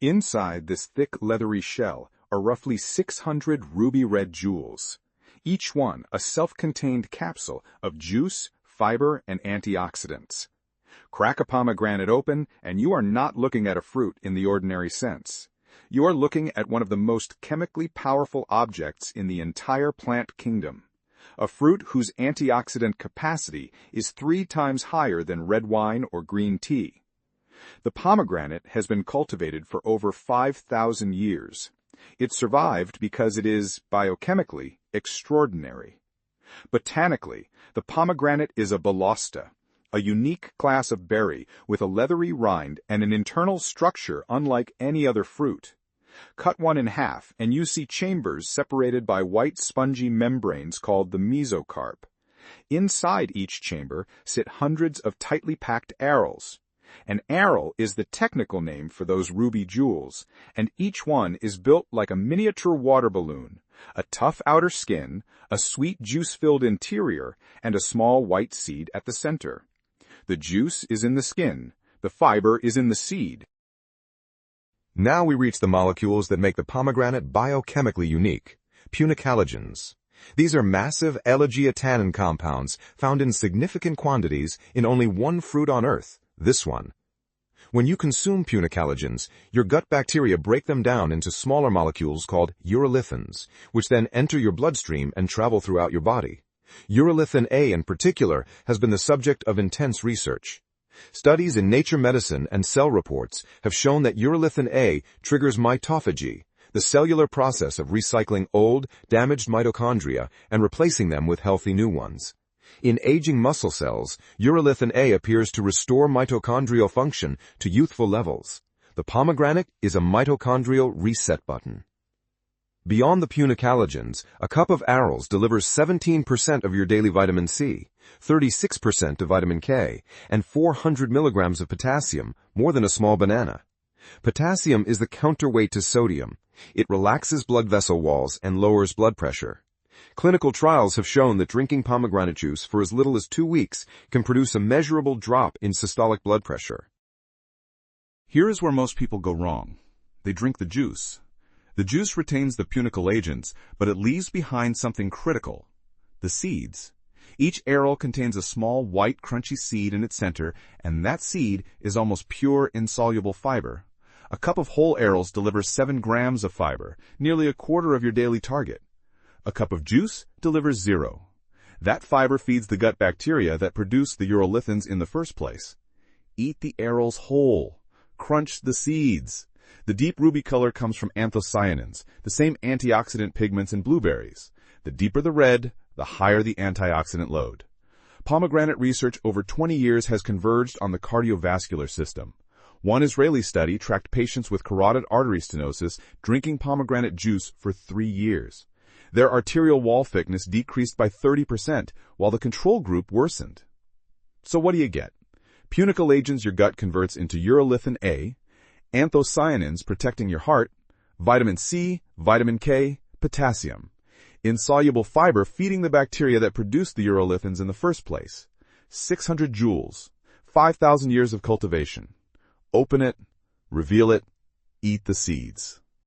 Inside this thick leathery shell are roughly 600 ruby-red jewels, each one a self-contained capsule of juice, fiber, and antioxidants. Crack a pomegranate open, and you are not looking at a fruit in the ordinary sense. You are looking at one of the most chemically powerful objects in the entire plant kingdom, a fruit whose antioxidant capacity is 3 times higher than red wine or green tea. The pomegranate has been cultivated for over 5,000 years. It survived because it is, biochemically, extraordinary. Botanically, the pomegranate is a balausta, a unique class of berry with a leathery rind and an internal structure unlike any other fruit. Cut one in half, and you see chambers separated by white spongy membranes called the mesocarp. Inside each chamber sit hundreds of tightly packed arils. An aril is the technical name for those ruby jewels, and each one is built like a miniature water balloon, a tough outer skin, a sweet juice-filled interior, and a small white seed at the center. The juice is in the skin, the fiber is in the seed. Now we reach the molecules that make the pomegranate biochemically unique, Punicalagins. These are massive L-tannin compounds found in significant quantities in only one fruit on Earth, this one. When you consume Punicalagins, your gut bacteria break them down into smaller molecules called urolithins, which then enter your bloodstream and travel throughout your body. Urolithin A in particular has been the subject of intense research. Studies in Nature Medicine and Cell Reports have shown that urolithin A triggers mitophagy, the cellular process of recycling old, damaged mitochondria and replacing them with healthy new ones. In aging muscle cells, urolithin A appears to restore mitochondrial function to youthful levels. The pomegranate is a mitochondrial reset button. Beyond the Punicalagins, a cup of arils delivers 17% of your daily vitamin C, 36% of vitamin K, and 400 milligrams of potassium, more than a small banana. Potassium is the counterweight to sodium. It relaxes blood vessel walls and lowers blood pressure. Clinical trials have shown that drinking pomegranate juice for as little as 2 weeks can produce a measurable drop in systolic blood pressure. Here is where most people go wrong. They drink the juice. The juice retains the Punicalagins, but it leaves behind something critical: the seeds. Each aril contains a small, white, crunchy seed in its center, and that seed is almost pure, insoluble fiber. A cup of whole arils delivers 7 grams of fiber, nearly a quarter of your daily target. A cup of juice delivers 0. That fiber feeds the gut bacteria that produce the urolithins in the first place. Eat the arils whole. Crunch the seeds. The deep ruby color comes from anthocyanins, the same antioxidant pigments in blueberries. The deeper the red, the higher the antioxidant load. Pomegranate research over 20 years has converged on the cardiovascular system. One Israeli study tracked patients with carotid artery stenosis drinking pomegranate juice for 3 years. Their arterial wall thickness decreased by 30%, while the control group worsened. So what do you get? Punicalagins your gut converts into urolithin A, anthocyanins protecting your heart, vitamin C, vitamin K, potassium. Insoluble fiber feeding the bacteria that produce the urolithins in the first place. 600 joules, 5,000 years of cultivation. Open it, reveal it, eat the seeds.